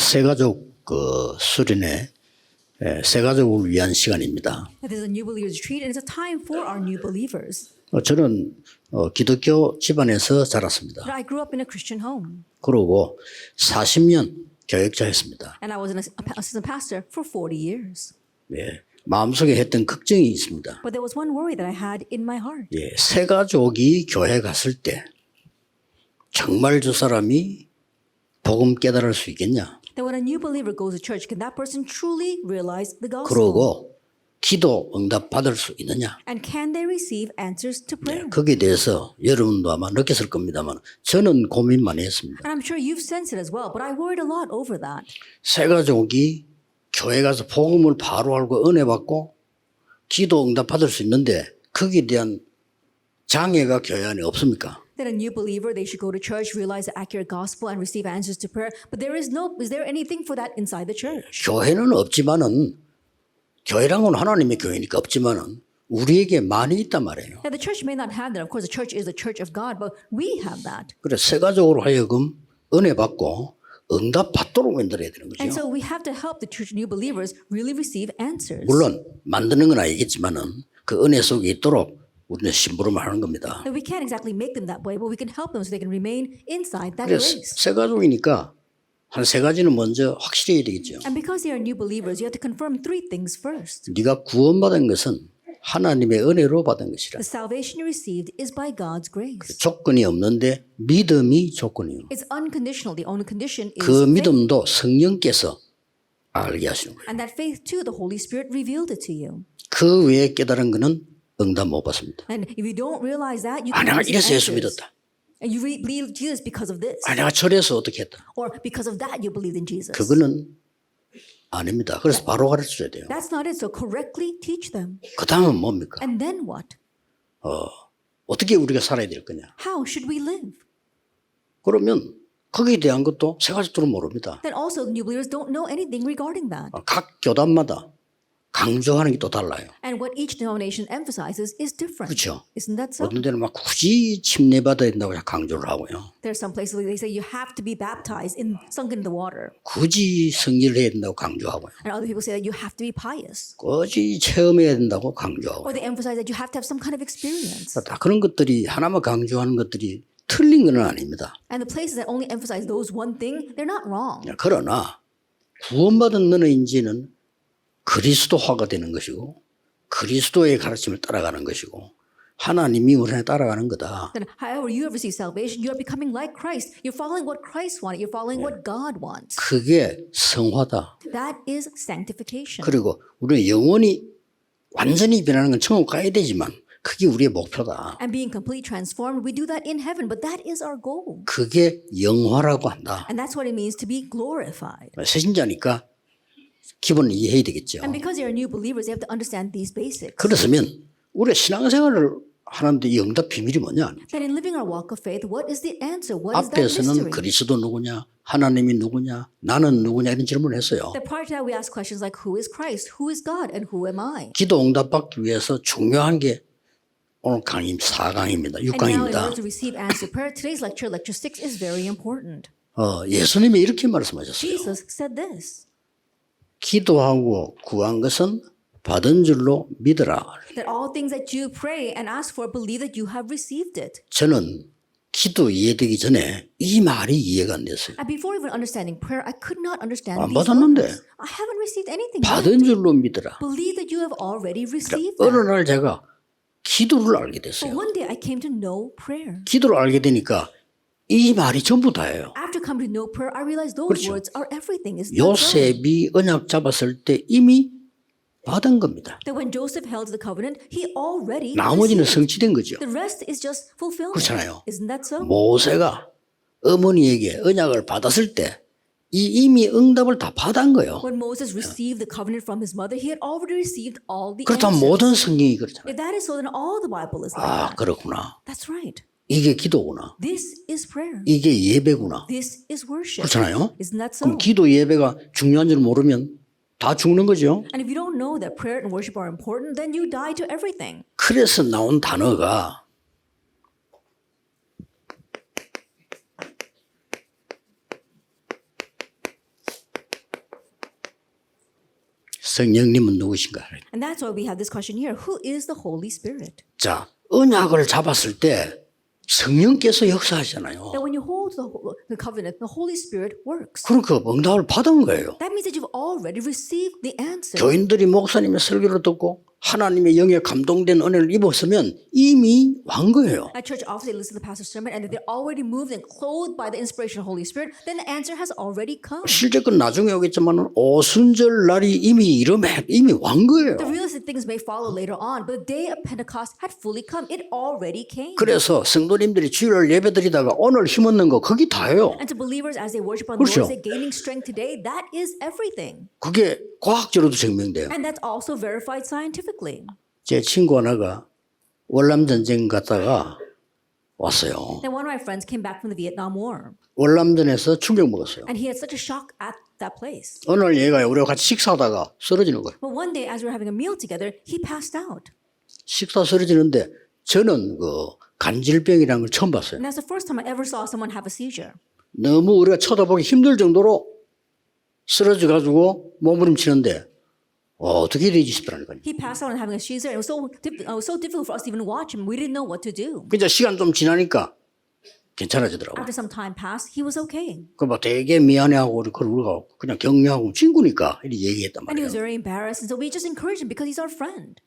새가족 수련회 새가족을 위한 시간입니다. This is a new believers retreat, and it's a time for our new believers. 저는 기독교 집안에서 자랐습니다. But I grew up in a Christian home, 그러고 40년 교역자였습니다. and I was an assistant pastor for 40 years. 예, 마음속에 했던 걱정이 있습니다. But there was one worry that I had in my heart. 예, 새가족이 교회 갔을 때 정말 저 사람이 복음 깨달을 수 있겠냐? That when a new believer goes to church, can that person truly realize the gospel? 그러고 기도 응답 받을 수 있느냐? And can they receive answers to prayer? 거기에 대해서 여러분도 아마 느꼈을 겁니다만 저는 고민 많이 했습니다. And I'm sure you've sensed it as well, but I worried a lot over that. 새가족이 교회 가서 복음을 바로 알고 은혜 받고 기도 응답 받을 수 있는데 거기에 대한 장애가 교회 안에 없습니까? That a new believer, they should go to church, realize the accurate gospel, and receive answers to prayer. But is there anything for that inside the church? 교회는 없지만은 교회란 건 하나님의 교회니까 없지만은 우리에게 많이 있단 말이에요. Now, the church may not have that. Of course, the church is the church of God, but we have that. 그래서 새가족으로 하여금 은혜 받고 응답 받도록 만들어야 되는 And 거죠. so we have to help the church new believers really receive answers. 물론 만드는 건 아니겠지만은 그 은혜 속에 있도록 우리는 심부름을 하는 겁니다. And we can't exactly make them that way, but we can help them so they can remain inside that 그래서 grace. 새가족이니까 한 세 가지는 먼저 확실해야 되겠죠. And because they are new believers, you have to confirm three things first. 네가 구원받은 것은 하나님의 은혜로 받은 것이라. The salvation you received is by God's grace. 조건이 없는데 믿음이 조건이요. It's unconditional. The only condition is 그 faith. 믿음도 성령께서 알게 하시는 거예요. And that faith too, the Holy Spirit revealed it to you. 그 외에 깨달은 것은 응답 못 받습니다. And if you don't realize that, you 내가 can't receive 이래서 예수 answers. 믿었다. And you believe Jesus because of this. 내가 저래서 어떻게 했다. Or because of that, you believed in Jesus. 그거는 아닙니다. 그래서 바로 가르쳐줘야 돼요. That's not it. So correctly teach them. 그 다음은 뭡니까? And then what? 어떻게 우리가 살아야 될 거냐? How should we live? 그러면 거기에 대한 것도 세 가지들은 모릅니다. Then also the new believers don't know anything regarding that. 각 교단마다 강조하는 게 또 달라요. And what each denomination emphasizes is different. 그렇죠. Isn't that so? 어떤 데는 막 굳이 침례받아야 된다고 강조를 하고요. There are some places where they say you have to be baptized sunk in the water. 굳이 성리를 해야 된다고 강조하고요. And other people say that you have to be pious. 굳이 체험해야 된다고 강조하고요. Or they emphasize that you have to have some kind of experience. 다 그런 것들이 하나만 강조하는 것들이 틀린 건 아닙니다. And the places that only emphasize those one thing, they're not wrong. 그러나 구원받은 너는 이제는 그리스도화가 되는 것이고 그리스도의 가르침을 따라가는 것이고 하나님이 우리 안에 따라가는 거다. Then, however you have received salvation, you are becoming like Christ. You're following what Christ wanted. You're following what God wants. 그게 성화다. That is sanctification. 그리고 우리는 영원히 완전히 변하는 건 천국 가야 되지만 그게 우리의 목표다. And being completely transformed, we do that in heaven, but that is our goal. 그게 영화라고 한다. And that's what it means to be glorified. 새신자니까 기본을 이해해야 되겠죠. And because they are new believers, they have to understand these basics. 그렇다면 우리가 신앙생활을 하는데 이 응답 비밀이 뭐냐? That in living our walk of faith, what is the answer? What is that 앞에서는 mystery? 그리스도 누구냐? 하나님이 누구냐? 나는 누구냐? 이런 질문을 했어요. That prior to that, we ask questions like, who is Christ? Who is God? And who am I? 기도 응답 받기 위해서 중요한 게 오늘 강의 4강입니다. And now in 6강입니다. order to receive answer prayer, today's lecture 6 is very important. 예수님이 이렇게 말씀하셨어요. Jesus said this, 기도하고 구한 것은 받은 줄로 믿으라. that all things that you pray and ask for, believe that you have received it. 저는 기도 이해되기 전에 이 말이 이해가 안 됐어요. And before even understanding prayer, I could not understand 안 these 받았는데. words. I haven't received anything yet. 받은 줄로 믿으라. Believe that you have already received 어느 that. 날 제가 기도를 알게 But 됐어요. one day I came to know prayer. 기도를 알게 되니까 이 말이 전부 다예요. After coming to know prayer, I realized those 그렇죠. words are everything. Isn't that so? 요셉이 언약 잡았을 때 이미 받은 겁니다. That when Joseph held the covenant, he already 나머지는 received. 성취된 거죠. The rest is just fulfillment. 그렇잖아요. Isn't that so? 모세가 어머니에게 언약을 받았을 때 이미 응답을 다 받은 거예요. When Moses received the covenant from his mother, he had already received all the 그렇다면 answers. 모든 성경이 그렇잖아요. If that is so, then all the Bible is like 아, that. 그렇구나. That's right. 이게 기도구나. This is prayer. 이게 예배구나. This is worship. 그렇잖아요. Isn't that so? 그럼 기도 예배가 중요한 줄 모르면 다 죽는 거죠. And if you don't know that prayer and worship are important, then you die to everything. 그래서 나온 단어가 성령님은 누구신가? And that's why we have this question here. Who is the Holy Spirit? 자, 언약을 잡았을 때 성령께서 역사하잖아요. That when you hold the covenant, the Holy Spirit works. 그러니까 응답을 받은 거예요. That means that you've already received the answer. 교인들이 목사님의 설교를 듣고 하나님의 영에 감동된 은혜를 입었으면 이미 완 거예요. At church, often they listen to the pastor's sermon, and if they're already moved and clothed by the inspiration of the Holy Spirit, then the answer has already come. 실제 건 나중에 오겠지만 오순절 날이 이미 이름에 이미 완 거예요. The realistic things may follow later on, but the day of Pentecost had fully come. It already came. 그래서 성도님들이 주일 예배드리다가 오늘 힘없는 거 그게 다예요. And to believers, as they worship on the 그렇죠. Lord, they're gaining strength today. That is everything. 그게 과학적으로도 증명돼요. And that's also verified scientifically. 제 친구 하나가 월남 전쟁 갔다가 왔어요. Then one of my friends came back from the Vietnam War, 월남전에서 충격 먹었어요. and he had such a shock at that place. 어느 날 얘가 우리가 같이 식사하다가 쓰러지는 거예요. But one day, as we were having a meal together, he passed out. 식사 쓰러지는데 저는 그 간질병이라는 걸 처음 봤어요. And that's the first time I ever saw someone have a seizure. 너무 우리가 쳐다보기 힘들 정도로 쓰러져 가지고 몸부림치는데 어떻게 되지 싶더라는 거예요. He passed out and having a seizure. It was so difficult for us to even watch him. We didn't know what to do. 그러니까 시간 좀 지나니까 괜찮아지더라고요. After some time passed, he was okay. 그막 되게 미안해하고 우리가 그냥 격려하고 친구니까 이렇게 얘기했단 And he was 말이에요. very embarrassed. And so we just encouraged him because he's our friend.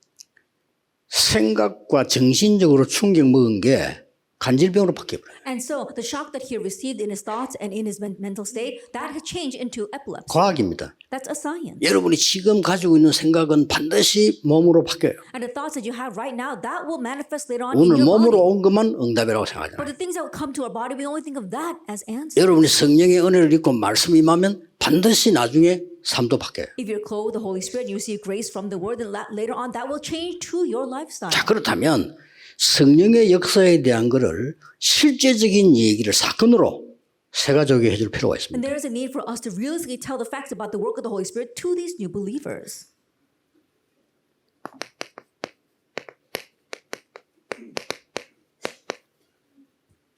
생각과 정신적으로 충격 먹은 게 간질병으로 바뀌어버려요. And so the shock that he received in his thoughts and in his mental state, that has changed into epilepsy. 과학입니다. That's a science. 여러분이 지금 가지고 있는 생각은 반드시 몸으로 바뀌어요. And the thoughts that you have right now, that will manifest later on 오늘 in your 몸으로 body. 온 것만 응답이라고 생각하잖아요. But the things that will come to our body, we only think of that as answers. 여러분이 성령의 은혜를 입고 말씀이 임하면 반드시 나중에 삶도 바뀌어요. If you're clothed with the Holy Spirit, you receive grace from the Word, then later on, that will change to your lifestyle. 자, 그렇다면 성령의 역사에 대한 것을 실제적인 얘기를 사건으로 세가족에 해줄 필요가 And 있습니다. there is a need for us to realistically tell the facts about the work of the Holy Spirit to these new believers.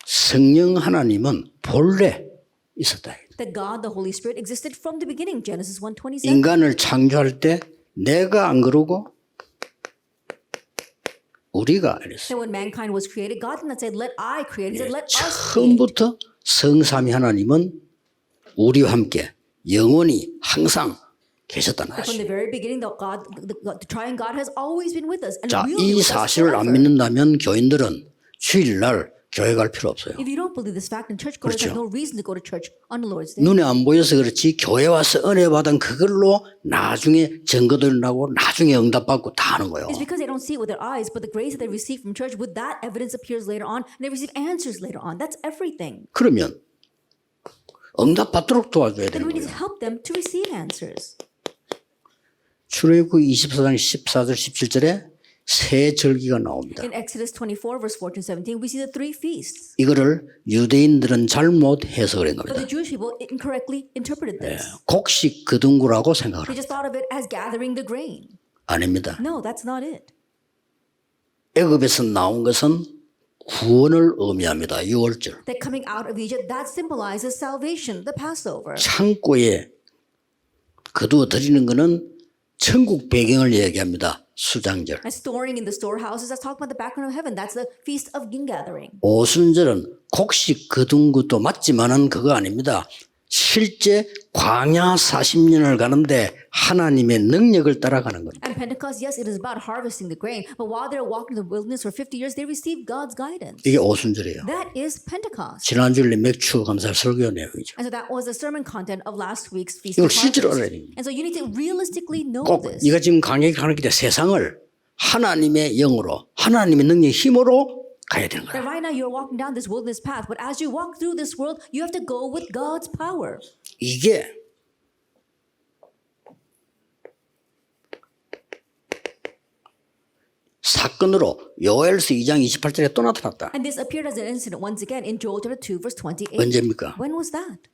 성령 하나님은 본래 있었다. That God, the Holy Spirit, existed from the beginning. Genesis 1:27. 인간을 창조할 때 내가 안 그러고 우리가 이랬어요. That when mankind was created, God did not say, "Let I create." He said, "Let us create." 처음부터 성삼위 하나님은 우리와 함께 영원히 항상 계셨다는 From 사실. the very beginning, the triune God has always been with us and 자, will 이 be with us 사실을 안 forever. 믿는다면 교인들은 주일날 교회 갈 필요 없어요. If you don't believe this fact, then churchgoers 그렇죠. have no reason to go to church on the Lord's Day. 눈에 안 보여서 그렇지 교회 와서 은혜 받은 그걸로 나중에 증거들 나고 나중에 응답받고 다 하는 거예요. It's because they don't see it with their eyes, but the grace that they receive from church, with that evidence appears later on, and they receive answers later on. That's everything. 그러면 응답받도록 도와줘야 Then 되는 we need 거예요. to help them to receive answers. 출애굽기 24장 14절 17절에 세 절기가 나옵니다. In Exodus 24, verse 14 17, we see the three feasts. 이거를 유대인들은 잘못 해석을 한 But 겁니다. the Jewish people incorrectly interpreted this. 곡식 거둔구라고 생각을 They 합니다. just thought of it as gathering the grain. 아닙니다. No, that's not it. 애굽에서 나온 것은 구원을 의미합니다. 6월절. That coming out of Egypt, that symbolizes salvation, the Passover. 창고에 거두어 드리는 것은 천국 배경을 얘기합니다. 수장절. And storing in the storehouses, that's talking about the background of heaven. That's the feast of gathering. 오순절은 곡식 거둔 것도 맞지만은 그거 아닙니다. 실제 광야 40년을 가는데 하나님의 능력을 따라가는 겁니다. And Pentecost, yes, it is about harvesting the grain. But while they're walking in the wilderness for 50 years, they receive God's guidance. 이게 오순절이에요. That is Pentecost. 지난주에 맥주 감사 설교 내용이죠. And so that was the sermon content of last week's Feast 이걸 of 실제로 Harvest. 알아야 됩니다. And so you need to realistically know 꼭 this. 네가 지금 강하게 가는 길에 세상을 하나님의 영으로 하나님의 능력의 힘으로 가야 되는 That 거야. right now you're walking down this wilderness path, but as you walk through this world, you have to go with God's power. 이게 사건으로 요엘서 2장 28절에 또 나타났다. And this appeared as an incident once again in Joel chapter 2, verse 28. 언제입니까? When was that?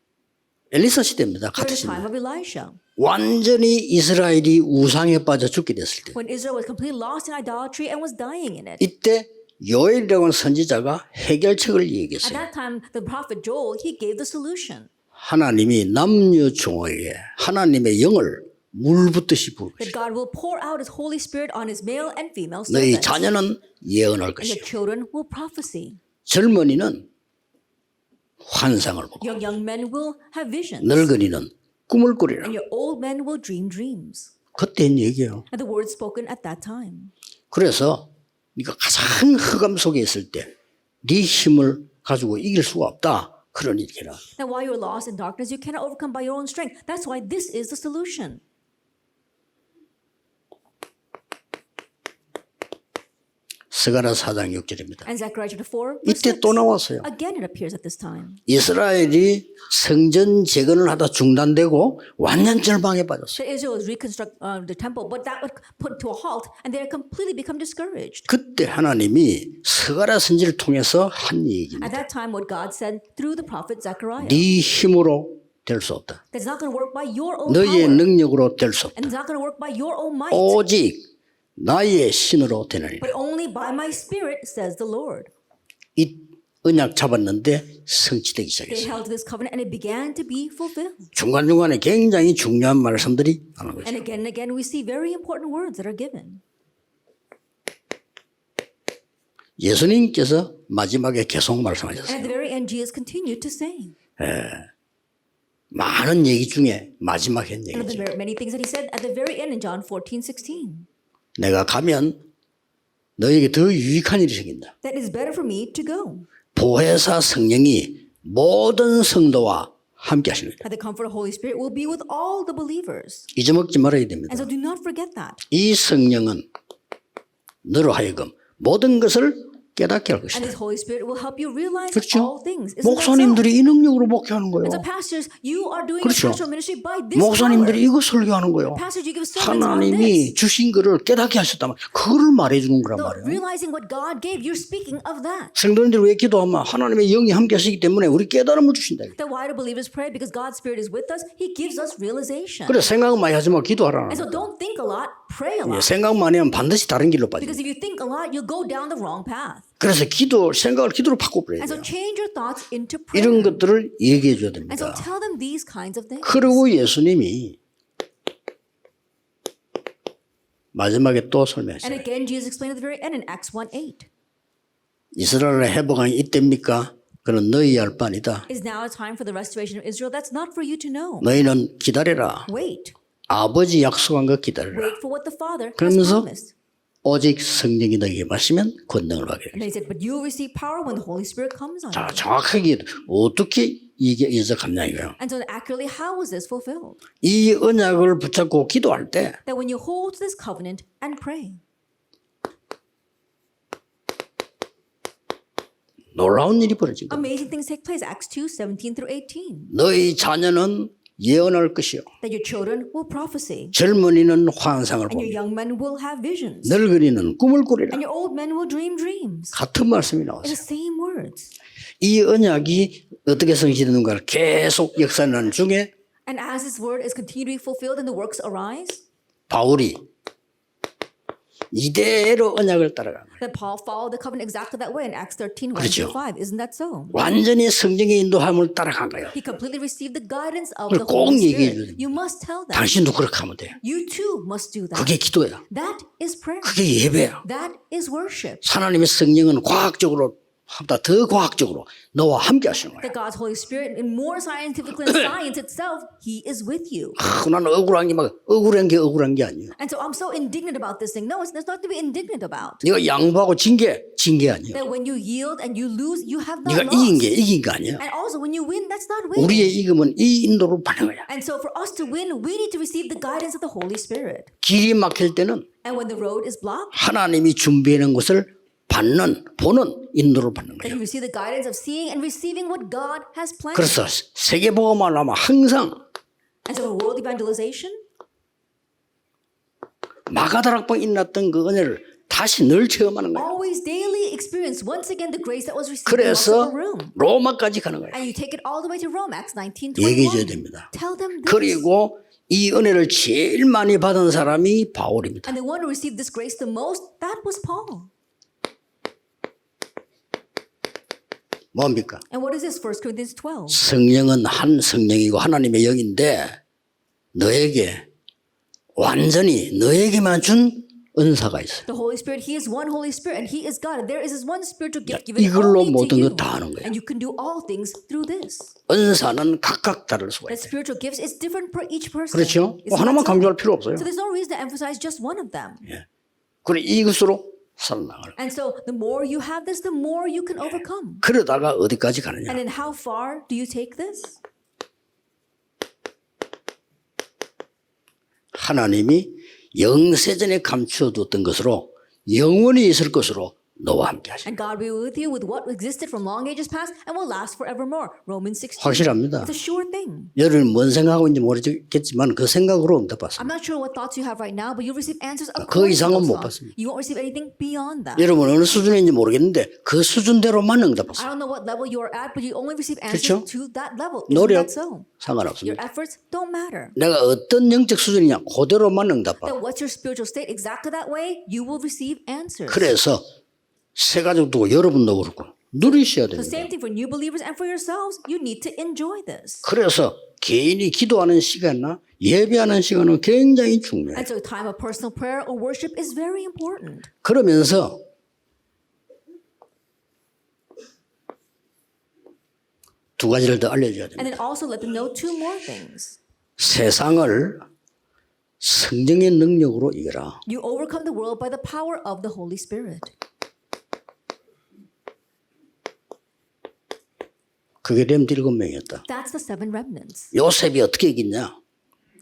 엘리사 시대입니다. During 같은 the time 시대. of Elisha. 완전히 이스라엘이 우상에 빠져 죽게 됐을 때 When Israel was completely lost in idolatry and was dying in it. 이때 요엘이라고 하는 선지자가 해결책을 At 얘기했어요. that time, the prophet Joel, he gave the solution. 하나님이 남녀 종에게 하나님의 영을 물 붓듯이 부을 that 것이다. God will pour out His Holy Spirit on His male and female 너희 servants. 자녀는 예언할 And your 것이요. children will prophesy. 젊은이는 환상을 보고 Your young men will have visions. 늙은이는 꿈을 꾸리라. And your old men will dream dreams. 그때 한 얘기예요. And the words spoken at that time. 그래서 네가 가장 흑암 속에 있을 때 네 힘을 가지고 이길 수가 없다. 그런 얘기라. Now, while you're lost in darkness, you cannot overcome by your own strength. That's why this is the solution. 스가랴 4장 6절입니다. And Zechariah chapter 4, verse 이때 6. 또 나왔어요. Again, it appears at this time. 이스라엘이 성전 재건을 하다 중단되고 완전 절망에 빠졌어요. That Israel is reconstruct the temple, but that would put to a halt, and they completely become discouraged. 그때 하나님이 스가랴 선지를 통해서 한 얘기입니다. At that time, what God said through the prophet Zechariah, 네 힘으로 될 수 없다. that's not going to work by your own 너희의 power, 능력으로 될 수 없다. and it's not going to work by your own might, 오직 나의 신으로 되느니라. but only by my spirit, says the Lord. 이 언약 잡았는데 성취되기 They 시작했어요. held this covenant, and it began to be fulfilled. 중간중간에 굉장히 중요한 말씀들이 나오는 거죠. And again, we see very important words that are given. 예수님께서 마지막에 계속 And 말씀하셨어요. at the very end, Jesus continued to say. 많은 얘기 중에 마지막 한 And of the 얘기죠. many things that he said at the very end in John 14:16. 내가 가면 너에게 더 유익한 일이 생긴다. That is better for me to go. 보혜사 성령이 모든 성도와 함께 하십니다. That the comfort of Holy Spirit will be with all the believers. 잊어먹지 말아야 됩니다. And so do not forget that. 이 성령은 너로 하여금 모든 것을 깨닫게 할 And 것이다. this Holy Spirit will help you realize 그렇죠? all things. Isn't that so? 목사님들이 이 능력으로 목회하는 And 거예요. so pastors, you are doing 그렇죠. your pastoral ministry by this power. 목사님들이 이거 설교하는 거예요. Pastors, you give sermons on 하나님이 this. 주신 거를 깨닫게 하셨다면 그거를 말해주는 거란 So 말이에요. realizing what God gave, you're speaking of that. 성도님들이 왜 기도하면 하나님의 영이 함께 하시기 때문에 우리 깨달음을 주신다. That why do believers pray? Because God's Spirit is with us. He gives us realization. 그래 생각 많이 하지 마 기도하라. And so don't think a lot, pray a lot. 생각 많이 하면 반드시 다른 길로 빠져. Because if you think a lot, you'll go down the wrong path. 그래서 생각을 기도로 바꿔버려야 And so 돼요. change your thoughts into prayer. 이런 것들을 얘기해 줘야 And so 됩니다. tell them these kinds of things. 그리고 예수님이 마지막에 또 And 설명했어요. again, Jesus explained at the very end in Acts 1:8. 이스라엘의 회복이 이때입니까? 그는 너희 알 바 아니다. Is now a time for the restoration of Israel? That's not for you to know. 너희는 기다려라. Wait. 아버지 약속한 것 기다려라. Wait for what the Father has 그러면서 promised. 오직 성령이 너희에게 마시면 권능을 받게 And 되겠다. they said, but you will receive power when the Holy Spirit comes on 자, you. 정확하게 어떻게 이게 이어져갔냐 이거예요. And so accurately, how was this fulfilled? 이 언약을 붙잡고 기도할 때 That when you hold to this covenant and pray, 놀라운 일이 벌어진 거예요. amazing things take place. Acts 2:17 through 18. 너희 자녀는 예언할 것이요. That your children will prophesy, 젊은이는 환상을 and your 보며 young men will have visions, 늙은이는 꿈을 꾸리라. and your old men will dream dreams. 같은 말씀이 It's 나왔어요. the same words. 이 언약이 어떻게 성취되는가를 계속 역사하는 중에 And as this word is continued to be fulfilled and the works arise, 바울이 이대로 언약을 따라가는 거예요. that Paul followed the covenant exactly that way in Acts 13, 1 그렇죠. through 5. Isn't that so? 완전히 성령의 인도함을 따라간 거예요. He completely received the guidance of 그걸 the 꼭 Holy 얘기해 줘야 Spirit. 됩니다. You must tell them. 당신도 그렇게 하면 돼요. You too must do that. 그게 기도야. That is prayer. 그게 예배야. That is worship. 하나님의 성령은 과학적으로 보다 더 과학적으로 너와 함께 하시는 거야. That God's Holy Spirit, in more scientifically than science itself, He is with you. 나는 억울한 게 억울한 게 아니에요. And so I'm so indignant about this thing. No, there's nothing to be indignant about. 네가 양보하고 진 게 아니에요. That when you yield and you lose, you have not 네가 lost. 이긴 게 아니에요. And also when you win, that's not winning. 우리의 이금은 이 인도로 받는 거야. And so for us to win, we need to receive the guidance of the Holy Spirit. 길이 막힐 때는 And when the road is blocked, 하나님이 준비해놓은 것을 보는 인도를 받는 then 거예요. you receive the guidance of seeing and receiving what God has planned. 그래서 세계복음을 하면 항상 And so for world evangelization, 마가다락방 일어났던 그 은혜를 다시 늘 체험하는 거예요. always daily experience once again the grace that was received in the 그래서 upper room. 로마까지 가는 거예요. And you take it all the way to Rome, Acts 19:21. 얘기해줘야 됩니다. Tell them this. 그리고 이 은혜를 제일 많이 받은 사람이 바울입니다. And the one who received this grace the most, that was Paul. 뭡니까? And what is this? 1 Corinthians 12. 성령은 한 성령이고 하나님의 영인데 너에게 완전히 너에게만 준 은사가 있어요. The Holy Spirit, He is one Holy Spirit, and He is God. And there is His one spiritual gift given 이걸로 only to 모든 you. 걸 다 하는 거예요. And you can do all things through this. 은사는 각각 다를 수가 That 있어요. spiritual gifts is different for each person. 그렇죠? Isn't 하나만 that so? 강조할 필요 없어요. So there's no reason to emphasize just one of them. 그래 이것으로 살아나가는 거예요. And so the more you have this, the more you can overcome. 그러다가 어디까지 가느냐? And then how far do you take this? 하나님이 영세전에 감추어뒀던 것으로 영원히 있을 것으로 너와 함께 하시고 And God will be with you with what existed from long ages past and will last forevermore. Romans 16. 확실합니다. It's a sure thing. 여러분이 뭔 생각하고 있는지 모르겠지만 그 생각으로 응답받습니다. I'm not sure what thoughts you have right now, but you'll receive answers 그 according to 이상은 those 못 thoughts. 받습니다. You won't receive anything beyond that. 여러분 어느 수준인지 모르겠는데 그 수준대로만 I 응답받습니다. don't know what level you are at, but you only receive answers 그렇죠? to that level. Isn't 노력 that so? Your 상관없습니다. efforts don't matter. 내가 어떤 영적 수준이냐 그대로만 응답받고 Then what's your spiritual state? Exactly that way, you will receive answers. 그래서 새 가족도 여러분도 그렇고 누리셔야 The 됩니다. same thing for new believers and for yourselves. You need to enjoy this. 그래서 개인이 기도하는 시간이나 예배하는 시간은 굉장히 중요해요. And so time of personal prayer or worship is very important. 그러면서 두 가지를 더 알려줘야 됩니다. And then also let them know two more things. 세상을 성령의 능력으로 이겨라. You overcome the world by the power of the Holy Spirit. 그게 렘드 7명이었다. That's the seven remnants. 요셉이 어떻게 이겼냐?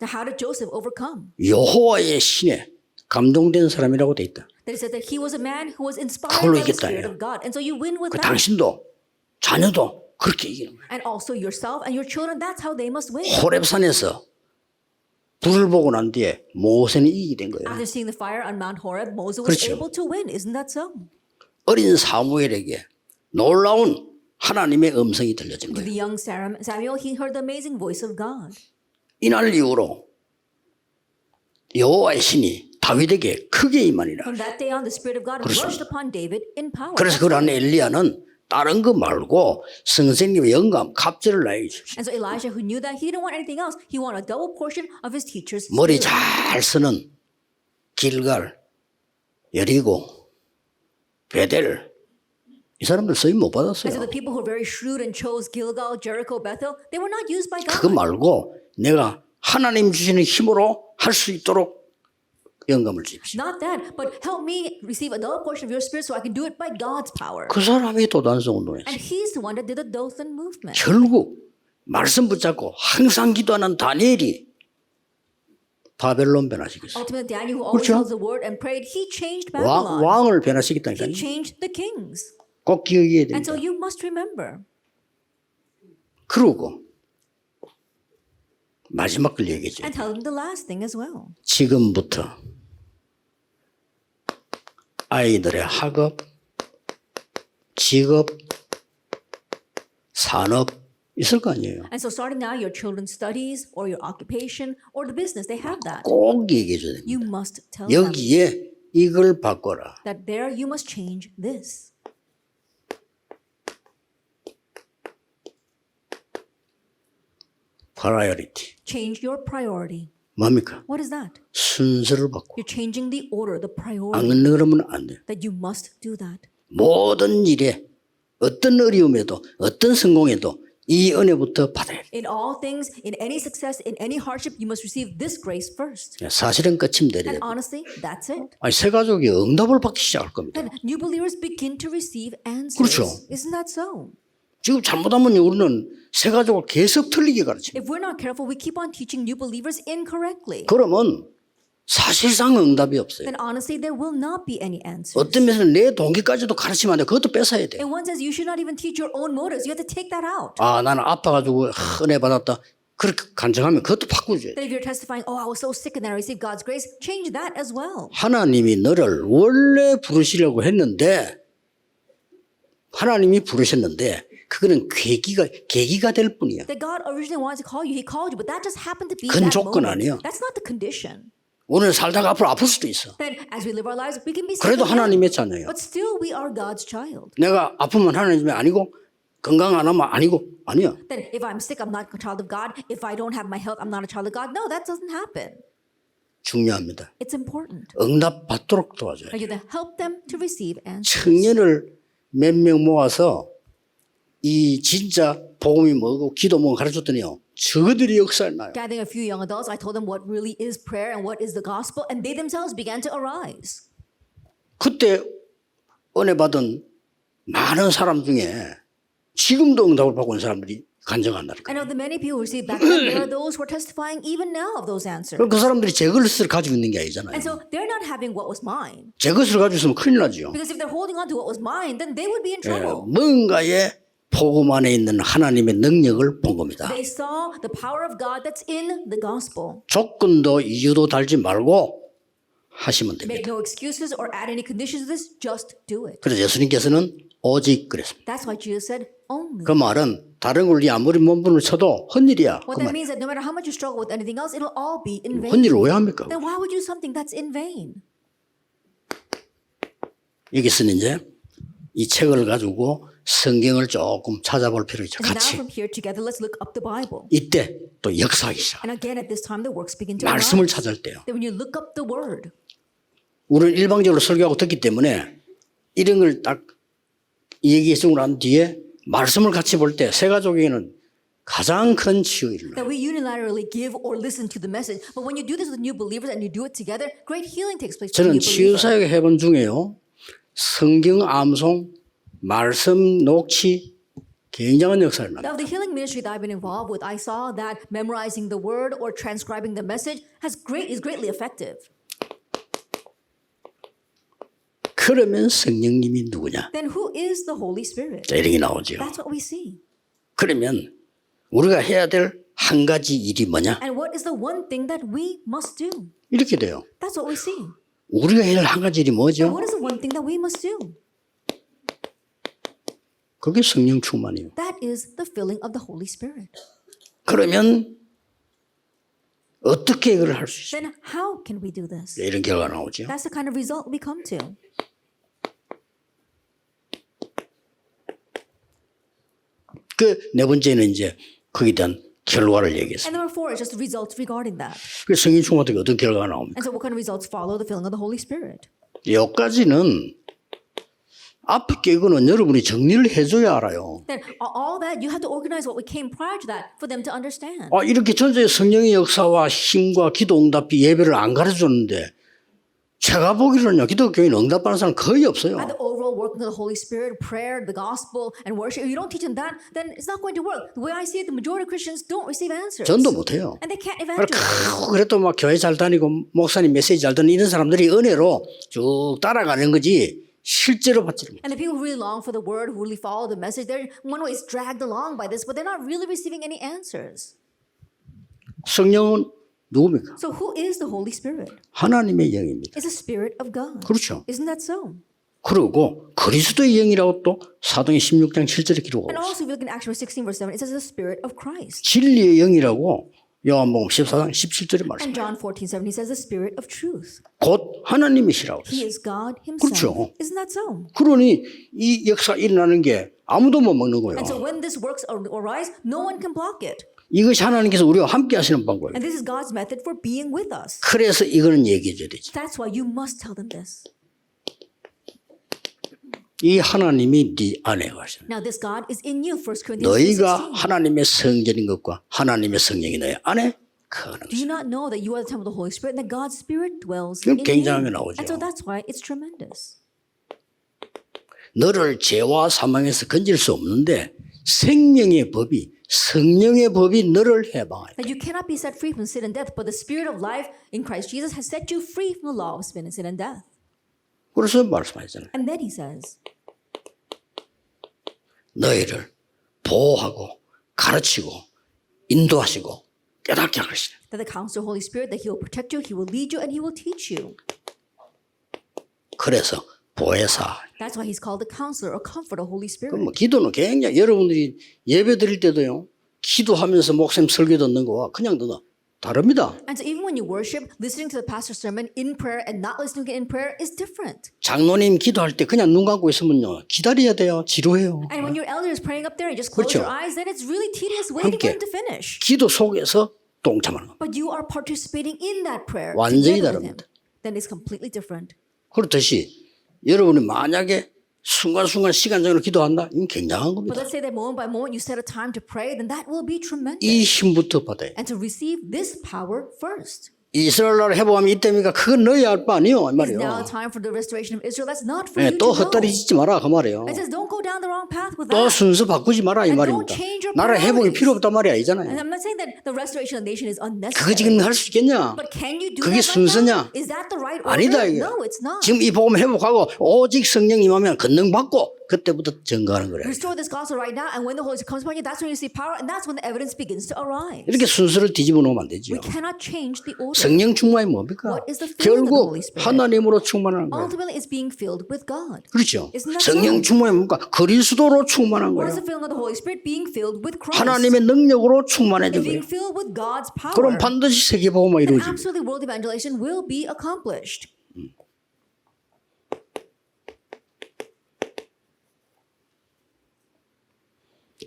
Now, how did Joseph overcome? 여호와의 신에 감동된 사람이라고 돼 있다. That it said that he was a man who was inspired 그걸로 by the 이겼다, Spirit 이거야. of God. And so you win with 그 that. 당신도 자녀도 그렇게 이기는 거예요. And also yourself and your children, that's how they must win. 호렙산에서 불을 보고 난 뒤에 모세는 이기게 된 거예요. After seeing the fire on Mount Horeb, Moses was 그렇죠. able to win. Isn't that so? 어린 사무엘에게 놀라운 하나님의 음성이 들려진 To 거예요. the young Samuel, he heard the amazing voice of God. 이날 이후로 여호와의 신이 다윗에게 크게 임하니라. From that day on, the Spirit of God 그렇습니다. rushed upon David in power. 그래서 그 안에 엘리야는 다른 거 말고 선생님의 영감 갑절을 나에게 주십시오. And so Elijah, who knew that, he didn't want anything else. He wanted a double portion of his teacher's 머리 spirit. 잘 쓰는 길갈, 여리고, 베델 이 사람들 쓰임 못 And so 받았어요. the people who were very shrewd and chose Gilgal, Jericho, Bethel, they were not used by 그거 God. 말고 내가 하나님 주시는 힘으로 할 수 있도록 영감을 주십시오. Not that, but help me receive a double portion of your spirit so I can do it by God's power. 그 사람이 도단성 운동했어요. And he's the one that did the Dothan movement. 결국 말씀 붙잡고 항상 기도하는 다니엘이 바벨론 변화시켰어요. Ultimately, Daniel, who always 그렇죠? held the word and prayed, he changed Babylon. 왕을 He 변화시켰다니까요. changed the kings. 꼭 기억해야 And so 됩니다. you must remember. 그러고 마지막 걸 얘기했죠. And tell them the last thing as well. 지금부터 아이들의 학업, 직업, 산업 있을 거 아니에요. And so starting now, your children's studies or your occupation or the business, they have that. 꼭 얘기해 줘야 됩니다. You must tell them 여기에 이걸 바꿔라. that there you must change this. 프라이어리티. Change your priority. 뭡니까? What is that? 순서를 바꿔. You're changing the order, the priority. 안 그러면 안 돼. That you must do that. 모든 일에 어떤 어려움에도 어떤 성공에도 이 은혜부터 받아야 돼. In all things, in any success, in any hardship, you must receive this grace first. 사실은 끝임 내려야 And 돼. honestly, that's it. 아니 새 가족이 응답을 받기 시작할 겁니다. Then new believers begin to receive answers. 그렇죠. Isn't that so? 지금 잘못하면 우리는 새 가족을 계속 틀리게 가르칩니다. If we're not careful, we keep on teaching new believers incorrectly. 그러면 사실상 응답이 없어요. Then honestly, there will not be any answers. 어떤 면에서 내 동기까지도 가르치면 안 돼. 그것도 뺏어야 돼. And one says you should not even teach your own motives. You have to take that out. 아, 나는 아파가지고 은혜 받았다. 그렇게 간증하면 그것도 바꾸줘야 돼. Then if you're testifying, oh, I was so sick and then I received God's grace, change that as well. 하나님이 너를 원래 부르시려고 했는데 하나님이 부르셨는데 그거는 계기가 될 뿐이야. That God originally wanted to call you, He called you, but that just happened to be 그건 that 조건 moment. 아니야. That's not the condition. 오늘 살다가 앞으로 아플 수도 있어. Then as we live our lives, we can be sick 그래도 again, 하나님의 자녀야. but still we are God's child. 내가 아프면 하나님이 아니고 건강 안 하면 아니고 아니야. Then if I'm sick, I'm not a child of God. If I don't have my health, I'm not a child of God. No, that doesn't happen. 중요합니다. It's important. 응답 받도록 도와줘요. Like you help them to receive answers. 청년을 몇 명 모아서 이 진짜 복음이 뭐고 기도 뭐고 가르쳤더니요. 저들이 역사를 나요. Gathering a few young adults, I told them what really is prayer and what is the gospel, and they themselves began to arise. 그때 은혜 받은 많은 사람 중에 지금도 응답을 받고 있는 사람들이 간증한다니까. I know the many people who received back then, there are those who are testifying even now of those answers. 그럼 그 사람들이 제 것을 가지고 있는 게 아니잖아요. And so they're not having what was mine. 제 것을 가지고 있으면 큰일 나죠. Because if they're holding on to what was mine, then they would be in trouble. 뭔가의 복음 안에 있는 하나님의 능력을 본 겁니다. They saw the power of God that's in the gospel. 조건도 이유도 달지 말고 하시면 Make 됩니다. no excuses or add any conditions to this, just do it. 그래서 예수님께서는 오직 그랬습니다. That's why Jesus said only. 그 말은 다른 걸 아무리 몸부림을 쳐도 헛일이야. 그 What that 말. means that no matter how much you struggle with anything else, it'll all be in vain. 헛일을 왜 합니까? Then why would you do something that's in vain? 여기서는 이제 이 책을 가지고 성경을 조금 찾아볼 필요가 있죠. And now 같이. from here together, let's look up the Bible. 이때 또 역사하기 시작. And again, at this time, the works begin to 말씀을 arise. 찾을 때요. Then when you look up the word, 우리는 일방적으로 설교하고 듣기 때문에 이런 걸 딱 얘기해 주고 난 뒤에 말씀을 같이 볼 때 세 가족에게는 가장 큰 치유를 일어나요. that we unilaterally give or listen to the message. But when you do this with new believers and you do it together, great healing takes place for 저는 new believers. 치유사역 해본 중에요. 성경 암송, 말씀 녹취 굉장한 역사를 나요. Of the healing ministry that I've been involved with, I saw that memorizing the word or transcribing the message is greatly effective. 그러면 성령님이 누구냐? Then who is the Holy Spirit? 자, 이렇게 나오죠. That's what we see. 그러면 우리가 해야 될 한 가지 일이 뭐냐? And what is the one thing that we must do? 이렇게 돼요. That's what we see. 우리가 해야 될 한 가지 일이 뭐죠? What is the one thing that we must do? 그게 성령 충만이에요. That is the filling of the Holy Spirit. 그러면 어떻게 이걸 할 수 있어요? Then how can we do this? 이런 결과가 나오죠. That's the kind of result we come to. 그 네 번째는 이제 거기에 대한 결과를 얘기했어요. And number 4 is just the results regarding that. 그 성령 충만한테 어떤 결과가 나옵니까? And so what kind of results follow the filling of the Holy Spirit? 여기까지는 앞에 게 이거는 여러분이 정리를 해줘야 알아요. Then all that, you have to organize what we came prior to that for them to understand. 아, 이렇게 전체의 성령의 역사와 힘과 기도 응답이 예배를 안 가르쳐줬는데 제가 보기로는요, 기독교인 응답하는 사람 거의 없어요. At the overall working of the Holy Spirit, prayer, the gospel, and worship, if you don't teach them that, then it's not going to work. The way I see it, the majority of Christians don't receive answers. 전도 못해요. And they can't evangelize. 그래도 막 교회 잘 다니고 목사님 메시지 잘 듣는 이런 사람들이 은혜로 쭉 따라가는 거지 실제로 받지 못해요. And the people who really long for the word, who really follow the message, they're one way is dragged along by this, but they're not really receiving any answers. 성령은 누굽니까? So who is the Holy Spirit? 하나님의 영입니다. It's the Spirit of God. 그렇죠. Isn't that so? 그리고 그리스도의 영이라고 또 사도행 16장 7절에 기록하고 And 있어요. also, if you look in Acts 16, verse 7, it says the Spirit of Christ. 진리의 영이라고 요한복음 14장 17절에 And 말씀해요. John 14:7, he says the Spirit of truth. 곧 하나님이시라고 He 했어요. is God himself. 그렇죠. Isn't that so? 그러니 이 역사 일어나는 게 아무도 못 먹는 거예요. And so when this works arise, no one can block it. 이것이 하나님께서 우리와 함께 하시는 방법이에요. And this is God's method for being with us. 그래서 이거는 얘기해 줘야 되죠. That's why you must tell them this. 이 하나님이 네 안에 가시는 Now this God is in you. 1 Corinthians 너희가 3:16. 하나님의 성전인 것과 하나님의 성령이 너희 안에 거하는 Do you 것이다. not know that you are the temple of the Holy Spirit and that God's Spirit dwells 그건 in 굉장하게 you? 나오죠. And so that's why it's tremendous. 너를 죄와 사망에서 건질 수 없는데 생명의 법이 성령의 법이 너를 해방하여. That you cannot be set free from sin and death, but the Spirit of life in Christ Jesus has set you free from the law of sin and death. 그래서 말씀하셨잖아요. And then he says, 너희를 보호하고 가르치고 인도하시고 깨닫게 할 것이다. that the counsel of the Holy Spirit, that he will protect you, he will lead you, and he will teach you. 그래서 보혜사. That's why he's called the counselor or comforter, Holy Spirit. 그럼 뭐 기도는 굉장히 여러분들이 예배 드릴 때도요. 기도하면서 목사님 설교 듣는 거와 그냥 듣는 다릅니다. And so even when you worship, listening to the pastor's sermon in prayer and not listening in prayer is different. 장로님 기도할 때 그냥 눈 감고 있으면요. 기다려야 돼요. 지루해요. And when your elder is praying up there and just close 그렇죠. your eyes, then it's really tedious waiting for 함께 him to finish. 기도 속에서 동참하는 겁니다. but you are participating in that prayer 완전히 together with him, 다릅니다. then it's completely different. 그렇듯이 여러분이 만약에 순간순간 시간적으로 기도한다? 이건 굉장한 But 겁니다. let's say that moment by moment you set a time to pray, then that will be tremendous. 이 힘부터 받아야 And to receive this power first. 이스라엘 나라 회복하면 이때입니까? 그건 넣어야 할 거 아니에요. 이 It's 말이에요. now time for the restoration of Israel. That's not for 예, you 또 to 헛다리 know. 짓지 마라 그 말이에요. It says don't go down the wrong path with 또 that. 순서 바꾸지 마라 이 And 말입니다. don't change your 나라 회복이 priorities. 필요 없단 말이 And 아니잖아요. I'm not saying that the restoration of the nation is 그거 unnecessary. 지금 할 수 있겠냐? But can you do 그게 that right 순서냐? now? Is that the right order? 아니다 이게. No, it's not. 지금 이 복음 회복하고 오직 성령 임하면 권능 받고 그때부터 증거하는 거래요. Restore this gospel right now, and when the Holy Spirit comes upon you, that's when you see power, and that's when the evidence begins to arise. 이렇게 순서를 뒤집어 놓으면 안 되죠. We cannot change the order. 성령 충만이 뭡니까? What is the filling of the 결국 Holy Spirit? 하나님으로 충만한 거예요. Ultimately, it's being filled with God. 그렇죠. Isn't that 성령 so? 충만이 뭡니까? 그리스도로 충만한 What is 거예요. the filling of the Holy Spirit? Being filled with Christ. 하나님의 능력으로 충만해진 It's being 거예요. filled with God's power. 그럼 반드시 세계복음화 And 이루어집니다. absolutely world evangelization will be accomplished.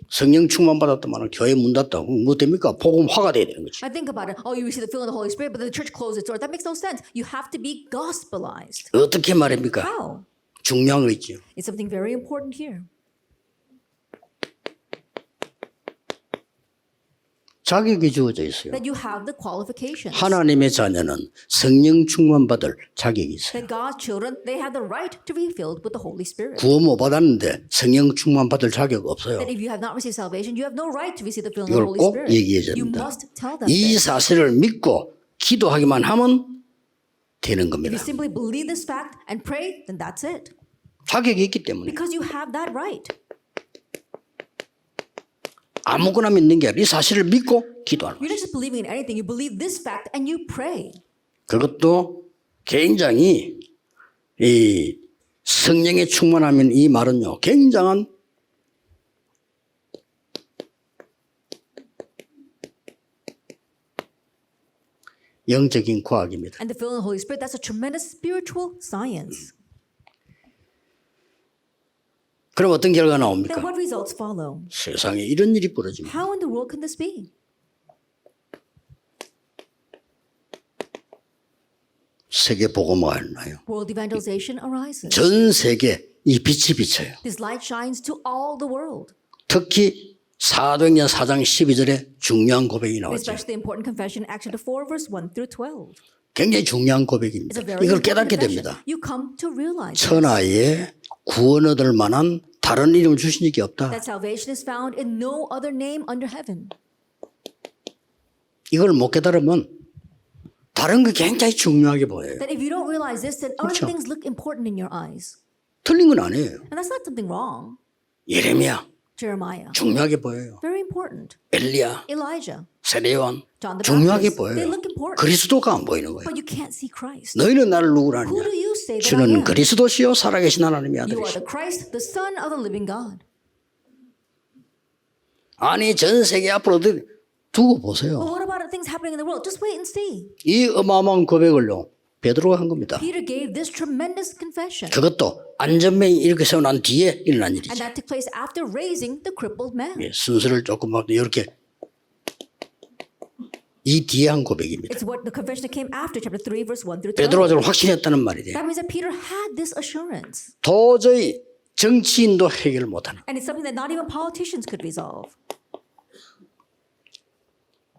성령 충만 받았다면 교회 문 닫다고 뭐 됩니까? 복음화가 돼야 되는 거지. I think about it. Oh, you receive the filling of the Holy Spirit, but the church closed its doors. That makes no sense. You have to be gospelized. 어떻게 말입니까? How? 중요한 거 있죠. It's something very important here. 자격이 주어져 있어요. That you have the qualifications. 하나님의 자녀는 성령 충만 받을 자격이 있어요. That God's children, they have the right to be filled with the Holy Spirit. 구원 못 받았는데 성령 충만 받을 자격 없어요. That if you have not received salvation, you have no right to receive the filling of the 이걸 Holy 꼭 Spirit. 얘기해야 You 됩니다. must tell them 이 this. 사실을 믿고 기도하기만 하면 되는 If 겁니다. you simply believe this fact and pray, then that's it. 자격이 있기 때문에 Because you have that right. 아무거나 믿는 게 아니라 이 사실을 믿고 기도하는 You're 거예요. not just believing in anything. You believe this fact and you pray. 그것도 굉장히 이 성령에 충만하면 이 말은요 굉장한 영적인 과학입니다. And the filling of the Holy Spirit, that's a tremendous spiritual science. 그럼 어떤 결과가 Then 나옵니까? what results follow? 세상에 이런 일이 벌어집니다. How in the world can this be? 세계 복음화가 일어나요. World evangelization arises. 전 세계 이 빛이 비쳐요. This light shines to all the world. 특히 사도행전 4장 12절에 중요한 고백이 나왔죠. Especially the important confession, Acts chapter 4, verse 1 through 12. 굉장히 중요한 It's 고백입니다. a very 이걸 important 깨닫게 confession. 됩니다. You come to realize 천하에 구원 얻을 만한 다른 이름을 주신 적이 없다. that salvation is found in no other name under heaven. 이걸 못 깨달으면 다른 게 굉장히 중요하게 보여요. That if you don't realize this, then other 그렇죠. things look important in your eyes. 틀린 건 아니에요. And that's not something wrong. 예레미야 Jeremiah, 중요하게 보여요. very important. 엘리야, Elijah, 세례요한 John the 중요하게 Baptist, they 보여요. look important. 그리스도가 안 보이는 거예요. But you can't see Christ. 너희는 나를 누구라 Who do 하느냐? you say that I 주는 am? 그리스도시요 살아계신 하나님의 You are 아들이시오. the Christ, the Son of the living God. 아니 전 세계 앞으로 두고 But 보세요. what about things happening in the world? Just wait and see. 이 어마어마한 고백을요 베드로가 한 겁니다. Peter gave this tremendous confession. 그것도 안전맨이 이렇게 세워난 뒤에 일어난 And 일이죠. that took place after raising the crippled man. 예, 순서를 조금 막 이렇게 이 뒤에 한 고백입니다. It's what the confession that came after chapter 3, verse 1 through 12. 베드로가 저를 확신했다는 말이 돼요. That means that Peter had this assurance. 도저히 정치인도 해결 못하는 And it's something that not even politicians could resolve.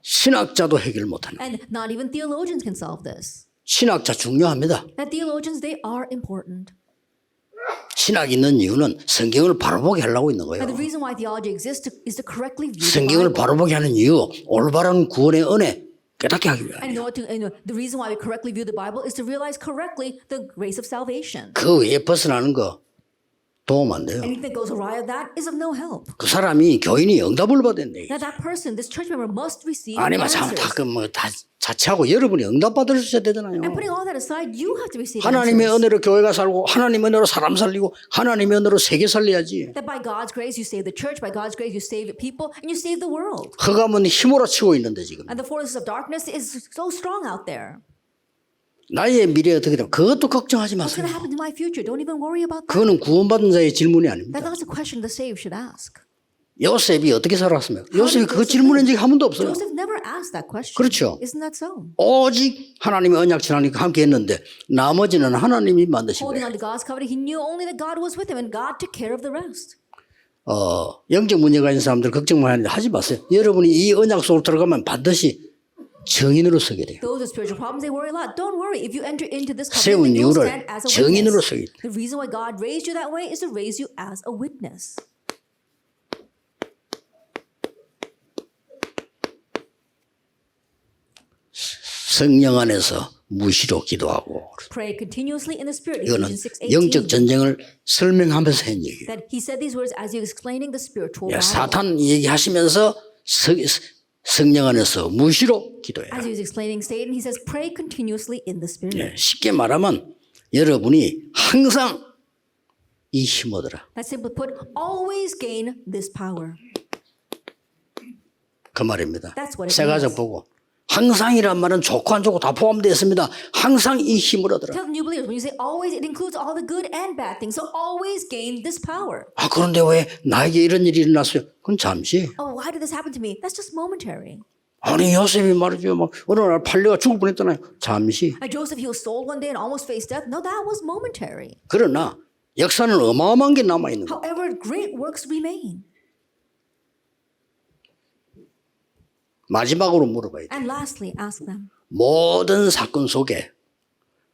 신학자도 해결 못하는 And not even theologians can solve this. 신학자 중요합니다. That theologians, they are important. 신학이 있는 이유는 성경을 바로 보게 하려고 있는 거예요. And the reason why theology exists is to correctly view the 성경을 Bible. 바로 보게 하는 이유 올바른 구원의 은혜 깨닫게 하기 And 위함이에요. the reason why we correctly view the Bible is to realize correctly the grace of salvation. 그 외에 벗어나는 거 도움 안 돼요. Anything that goes awry of that is of no help. 그 사람이 교인이 응답을 받아야 돼. That person, this church member, must receive 아니면 answers. 다 자체하고 여러분이 응답 받으셔야 되잖아요. And putting all that aside, you have to receive 하나님의 answers. 은혜로 교회가 살고 하나님의 은혜로 사람 살리고 하나님의 은혜로 세계 살려야지. That by God's grace you save the church, by God's grace you save people, and you save the world. 흑암은 힘으로 치고 있는데 지금 And the forces of darkness is so strong out there. 나의 미래 어떻게 되면 그것도 걱정하지 What's 마세요. going to happen to my future? Don't even worry about that. 그거는 구원받은 자의 질문이 아닙니다. That's not a question the saved should ask. 요셉이 어떻게 살았습니까? 요셉이 그거 질문한 적이 한 번도 없어요. Joseph never asked that question. 그렇죠. Isn't that so? 오직 하나님의 언약처럼 하니까 함께 했는데 나머지는 하나님이 만드신 Holding 거예요. on to God's covenant, he knew only that God was with him and God took care of the rest. 영적 문제가 있는 사람들 걱정만 하는데 하지 마세요. 여러분이 이 언약 속으로 들어가면 반드시 증인으로 서게 돼요. Those with spiritual problems, they worry a lot. Don't worry. If you enter into this 세운 covenant, then you'll 이유를 stand as a 증인으로 witness. 서게 돼요. The reason why God raised you that way is to raise you as a witness. 성령 안에서 무시로 기도하고 Pray continuously in the Spirit. 이거는 Ephesians 영적 6:18. 전쟁을 설명하면서 한 얘기예요. That he said these words as he was explaining the spiritual 예, battle. 사탄 얘기하시면서 성령 안에서 무시로 기도해요. As he was explaining Satan, he says, pray continuously in the Spirit. 예, 쉽게 말하면 여러분이 항상 이 힘 얻어라. That simply put, always gain this power. 그 말입니다. That's what it 새 가족 means. 보고 항상이란 말은 좋고 안 좋고 다 포함되어 있습니다. 항상 이 힘을 얻어라. Tell the new believers, when you say always, it includes all the good and bad things. So always gain this power. 아 그런데 왜 나에게 이런 일이 일어났어요? 그건 잠시. Oh, why did this happen to me? That's just momentary. 아니 요셉이 말이죠. 막 어느 날 팔려가 죽을 뻔했잖아요. 잠시. Joseph, he was sold one day and almost faced death. No, that was momentary. 그러나 역사는 어마어마한 게 남아 있는 거예요. However, great works remain. 마지막으로 물어봐야 돼. And lastly, ask them. 모든 사건 속에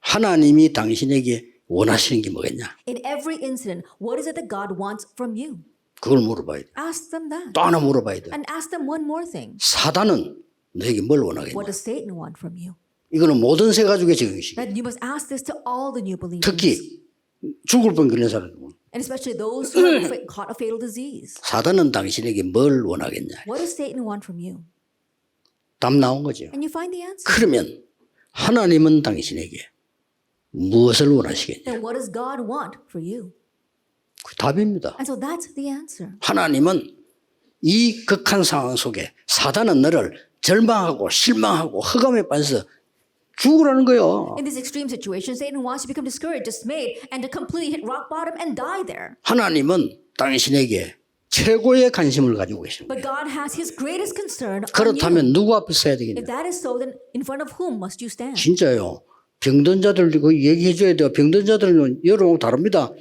하나님이 당신에게 원하시는 게 뭐겠냐? In every incident, what is it that God wants from you? 그걸 물어봐야 돼. Ask them that. 또 하나 물어봐야 돼. And ask them one more thing. 사단은 너에게 뭘 원하겠냐? What does Satan want from you? 이거는 모든 새 가족의 적용식. That you must ask this to all the new believers. 특히 죽을 뻔 걸린 사람. And especially those who have caught a fatal disease. 사단은 당신에게 뭘 원하겠냐? What does Satan want from you? 답 나온 거죠. And you find the answer. 그러면 하나님은 당신에게 무엇을 원하시겠냐? Then what does God want for you? 그 답입니다. And so that's the answer. 하나님은 이 극한 상황 속에 사단은 너를 절망하고 실망하고 흑암에 빠져서 죽으라는 거예요. In this extreme situation, Satan wants you to become discouraged, dismayed, and to completely hit rock bottom and die there. 하나님은 당신에게 최고의 관심을 가지고 계십니다. But God has His greatest concern on you. 그렇다면 누구 앞에 서야 되겠냐? If that is so, then in front of whom must you stand? 진짜요. 병든 자들 그 얘기해 줘야 돼요. 병든 자들은 여러분 다릅니다.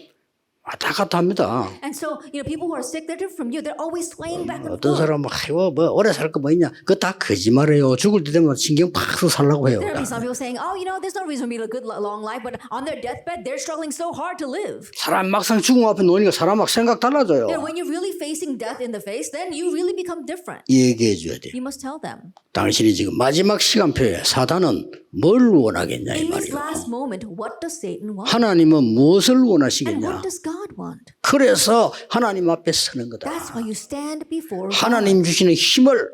왔다 갔다 합니다. And so, people who are sick, they're different from you. They're always swaying back and 어떤 forth. 사람은 아이고 뭐 오래 살 거 뭐 있냐? 그거 다 거짓말이에요. 죽을 때 되면 신경 팍 쓰고 살라고 해요. There'll be some people saying, oh, there's no reason for me to live a good long life, but on their deathbed, they're struggling so hard to live. 사람 막상 죽음 앞에 놓으니까 사람 막 생각 달라져요. When you're really facing death in the face, then you really become different. 얘기해 줘야 돼. You must tell them. 당신이 지금 마지막 시간표에 사단은 뭘 원하겠냐 이 In this 말이에요. last moment, what does Satan want? 하나님은 무엇을 And 원하시겠냐? what does God want? 그래서 하나님 앞에 서는 거다. That's why you stand before God. 하나님 주시는 힘을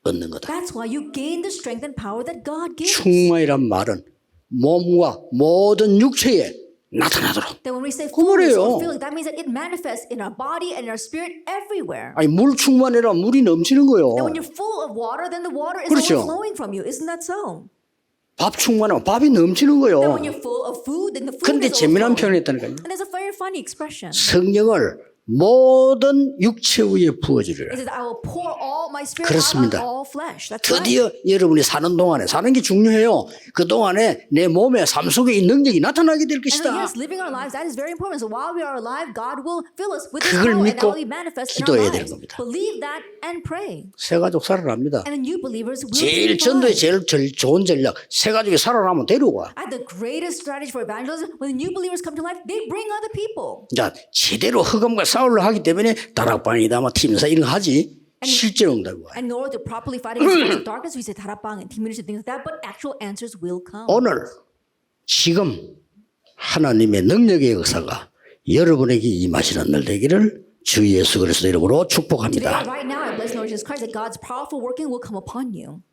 얻는 거다. That's why you gain the strength and power that God gives. 충만이란 말은 몸과 모든 육체에 나타나도록. Then when we say 그 fullness 말이에요. or filling, that means that it manifests in our body and in our spirit everywhere. 아니 물 충만이라 물이 넘치는 거요. And when you're full of water, then the water is 그렇죠. overflowing from you. Isn't that so? 밥 충만하면 밥이 넘치는 Then 거요. when you're full of food, then the food 근데 is 재미난 overflowing. 표현했다니까요. And there's a very funny expression. 성령을 모든 육체 위에 부어주리라. It says, I will pour all my spirit 그렇습니다. out on all flesh. That's right. 드디어 여러분이 사는 동안에 사는 게 중요해요. 그 동안에 내 몸에 삶 속에 이 능력이 나타나게 될 And so, 것이다. yes, living our lives, that is very important. So while we are alive, God will fill us with His 그걸 power and that 믿고 will be manifest in our 기도해야 되는 lives. 겁니다. Believe that and pray. 새 가족 살아납니다. And the new believers will 제일 survive. 전도의 제일 좋은 전략. 새 가족이 살아나면 데려와. And the greatest strategy for evangelism, when the new believers come to life, they bring other people. 자, 제대로 흑암과 싸우려 하기 때문에 다락방이다, 뭐 팀사 이런 거 하지. 실제로 응답이 와요. And in order to properly fight against darkness, we say 다락방 and team leadership, things like that, but actual answers will come. 오늘 지금 하나님의 능력의 역사가 여러분에게 임하시는 날 되기를 주 예수 그리스도 이름으로 Today, 축복합니다. right now, I bless the Lord Jesus Christ that God's powerful working will come upon you.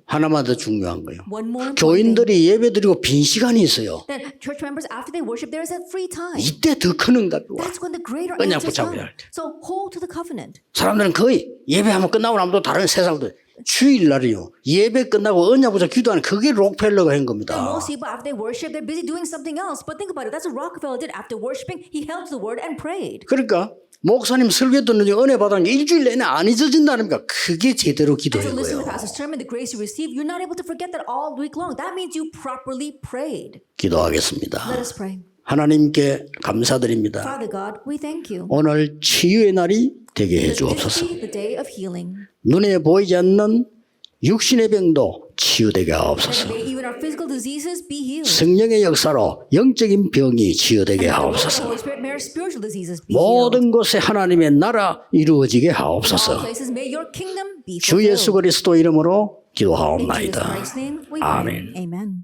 하나만 더 중요한 거예요. One more important thing. 교인들이 예배드리고 빈 시간이 있어요. That church members, after they worship, there is a free time. 이때 더 큰 응답이 와. That's when the greater 언약 answers come. 붙잡아야 할 때. So hold to the covenant. 사람들은 거의 예배하면 끝나고 나면 또 다른 세상도 주일날이요. 예배 끝나고 언약 붙잡 기도하는 그게 록펠러가 한 And 겁니다. most people, after they worship, they're busy doing something else. But think about it. That's what Rockefeller did after worshiping. He held to the word and prayed. 그러니까 목사님 설교 듣는 중 은혜 받은 게 일주일 내내 안 잊어진다니까 그게 제대로 After 기도인 listening to 거예요. Pastor's sermon, the grace you receive, you're not able to forget that all week long. That means you properly prayed. 기도하겠습니다. Let us pray. 하나님께 감사드립니다. Father God, we thank you. 오늘 치유의 날이 되게 해 Let this 주옵소서. be the day of healing. 눈에 보이지 않는 육신의 병도 치유되게 That 하옵소서. may even our physical diseases be healed. 성령의 역사로 영적인 병이 치유되게 The 하옵소서. Holy Spirit, may our spiritual diseases be healed. 모든 곳에 하나님의 나라 이루어지게 In all 하옵소서. places, may your kingdom be 주 예수 fulfilled. 그리스도 이름으로 In Jesus 기도하옵나이다. Christ's name, we 아멘. pray. Amen.